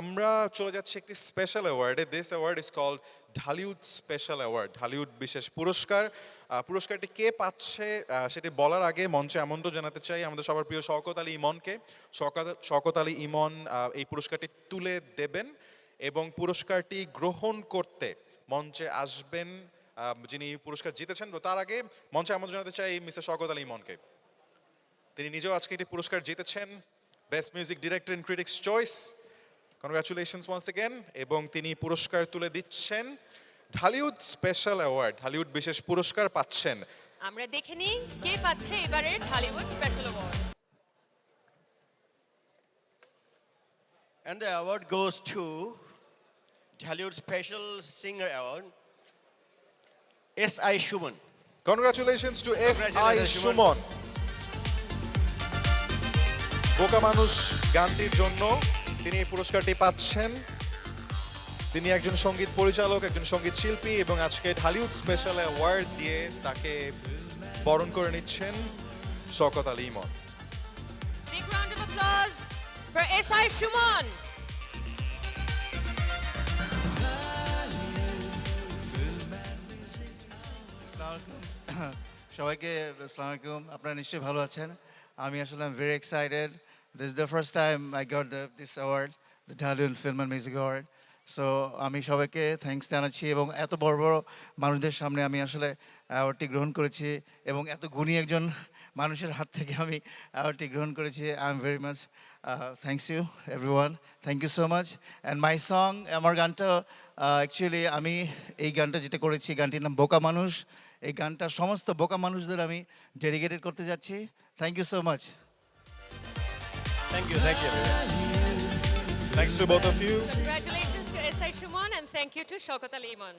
আমরা চলে যাচ্ছি একটি স্পেশাল অ্যাওয়ার্ডে। This award is called Dhallywood special award, ঢালিউড বিশেষ পুরস্কার। পুরস্কারটি কে পাচ্ছে সেটি বলার আগে মঞ্চে আমন্ত্রণ জানাতে চাই আমাদের সবার প্রিয় শওকত আলী ইমনকে। শওকত আলী ইমন এই পুরস্কারটি তুলে দেবেন এবং পুরস্কারটি গ্রহণ করতে মঞ্চে আসবেন যিনি পুরস্কার জিতেছেন। তার আগে মঞ্চে আমন্ত্রণ জানাতে চাই মিস্টার শওকত আলী ইমনকে। তিনি নিজেও আজকে একটি পুরস্কার জিতেছেন, best music director in critics choice. Congratulations once again. এবং তিনি পুরস্কার তুলে দিচ্ছেন, ঢালিউড স্পেশাল অ্যাওয়ার্ড, ঢালিউড বিশেষ পুরস্কার পাচ্ছেন। আমরা দেখে নিই কে পাচ্ছে এবারের Dhallywood special award. And the award goes to Hollywood Special Singer Award, S.I. Shuman. Congratulations to SI. Congratulations, Suman. বোকা মানুষ গানটির জন্য তিনি এই পুরস্কারটি পাচ্ছেন। তিনি একজন সঙ্গীত পরিচালক, একজন সঙ্গীত শিল্পী এবং আজকে ঢালিউড স্পেশাল অ্যাওয়ার্ড দিয়ে তাকে বরণ করে নিচ্ছেন শওকত আলী ইমন। Big round of applause for S.I. Shuman. সবাইকে আসসালামু আলাইকুম। আপনারা নিশ্চয়ই ভালো আছেন। আমি আসলে I am very excited. This is the first time I got this award, the Dhallywood film and music award. So আমি সবাইকে থ্যাঙ্কস জানাচ্ছি এবং এত বড় বড় মানুষদের সামনে আমি আসলে অ্যাওয়ার্ডটি গ্রহণ করেছি এবং এত গুণী একজন মানুষের হাত থেকে আমি অ্যাওয়ার্ডটি গ্রহণ করেছি। I am very much thanks you everyone, thank you so much. And my song, আমার গানটা অ্যাকচুয়ালি আমি এই গানটা যেটা করেছি, গানটির নাম বোকা মানুষ। এই গানটা সমস্ত বোকা মানুষদের আমি ডেডিকেটেড করতে যাচ্ছি। Thank you so much. Thank you, thank you. Thanks to both of you. Congratulations to S.I. Shuman and thank you to Shaukat Ali Iman.